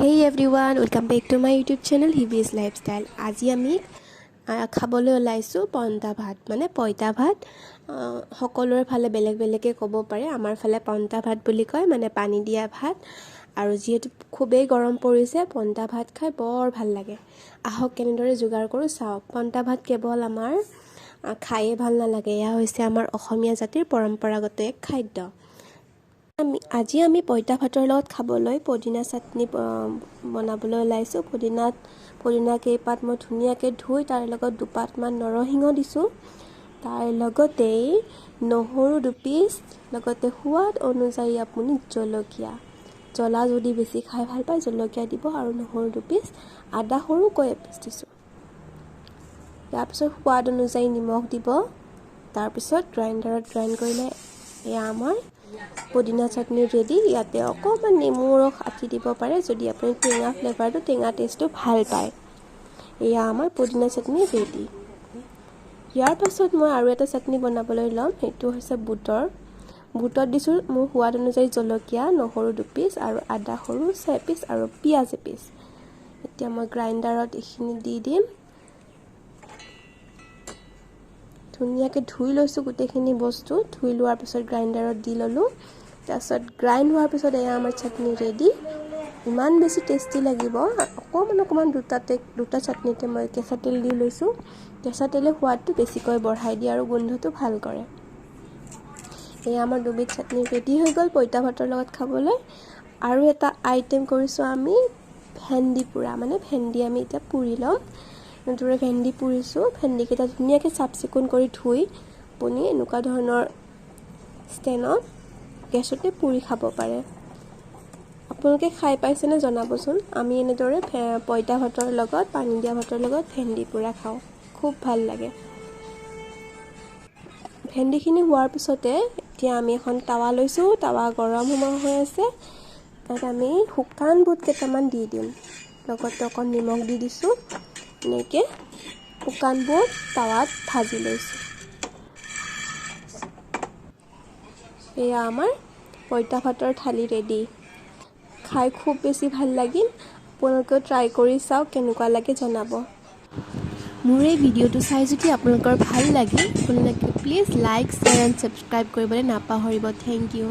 Hey everyone, welcome back to my YouTube channel Hibi's Lifestyle. আজি আমি খাবলৈ ওলাইছো পন্তা ভাত মানে পইতা ভাত সকলোৰে ফালে বেলেগ বেলেগকে ক'ব পাৰে আমাৰ ফালে পন্তা ভাত বুলি কয় মানে পানী দিয়া ভাত আৰু যেহেতু খুবেই গৰম পৰিছে পন্তা ভাত খাই বৰ ভাল লাগে আহক কেনেদৰে যোগাৰ কৰো চাও পন্তা ভাত কেৱল আমাৰ খায়ে ভাল নালাগে এয়া হৈছে আমাৰ অসমীয়া জাতিৰ পৰম্পৰাগত এক খাদ্য আজি আমি পইতা ভাতৰ লগত খাবলৈ পদিনা চাটনি বনাবলৈ লাইছো পদিনা কেইপাত মই ধুনিয়াকৈ ধুই তাৰ লগত দুপাত মান নৰসিংহ দিছো তাৰ লগতে নহৰু দুপিস লগতে সোৱাদ অনুযায়ী আপুনি জলকীয়া জ্বলা যদি বেছি খাই ভাল পায় জলকীয়া দিব আৰু নহৰু দুপিস আদা সৰুকৈ এপিস দিছো তাৰ পিছত সোৱাদ অনুযায়ী নিমখ দিব তাৰ পিছত গ্ৰাইণ্ডাৰত গ্ৰাইণ্ড কৰিলে এয়া আমাৰ পদিনা চাটনি ৰেডি ইয়াতে অকমান নেমু ৰস আকি দিব পাৰে যদি আপুনি টেঙা ফ্লেভাৰটো টেঙা টেষ্টটো ভাল পায় এয়া আমাৰ পদিনা চাটনি ৰেডি ইয়াৰ পাছত মই আৰু এটা চাটনি বনাবলৈ লম হেতু হৈছে বুটত দিছো মোৰ সোৱাদ অনুযায়ী জলকীয়া নহৰু দুপিস আৰু আদা সৰু 6 পিস আৰু পিয়াজ এপিস এতিয়া মই গ্ৰাইণ্ডাৰত এখিনি দি দিম ধুনিয়াকৈ ধুই লৈছো গুটেখিনি বস্তু ধুই লোৱাৰ পিছত গ্ৰাইণ্ডাৰত দি ললো তাৰপিছত গ্ৰাইণ্ড হোৱাৰ পিছত এয়া আমাৰ চাটনি ৰেডি ইমান বেছি টেষ্টি লাগিব অকমান দুটা চাটনিতে মই কেঁচা তেল দি লৈছো কেঁচা তেলে সোৱাদটো বেছিকৈ বঢ়াই দিয়ে আৰু গোন্ধটো ভাল কৰে এয়া আমাৰ দুবিধ চাটনি ৰেডি হৈ গল পইতা ভাতৰ লগত খাবলৈ আৰু এটা আইটেম কৰিছো আমি ভেন্দি পুৰা মানে ভেন্দি আমি এটা পুৰি লম নতুৰে ভেন্দি পুৰিছো ভেন্দি কেইটা ধুনিয়াকৈ চাফচিকুণ কৰি ধুই আপুনি এনেকুৱা ধৰণৰ ষ্টেনত গেছতে পুৰি খাব পাৰে আপোনালোকে খাই পাইছেনে জনাবচোন আমি এনেদৰে পইতা ভাতৰ লগত পানী দিয়া ভাতৰ লগত ভেন্দি পুৰা খাওঁ খুব ভাল লাগে ভেন্দিখিনি হোৱাৰ পিছতে এতিয়া আমি এখন তাৱা লৈছো তাৱা গৰম হৈ আছে তাত আমি শুকান বুট কেইটামান দি দিম লগতে অকণ নিমখ দি দিছো এনেকৈ শুকান বুট তাৱাত ভাজি লৈছো এয়া আমাৰ পইতা ভাতৰ থালি ৰেডি খাই খুব বেছি ভাল লাগিল আপোনালোকে ট্ৰাই কৰি চাওক কেনেকুৱা লাগে জনাব মোৰ এই ভিডিঅটো চাই যদি আপোনালোকৰ ভাল লাগে আপোনালোকে please like share and subscribe কৰিবলৈ নাপাহৰিব থ্যাংক ইউ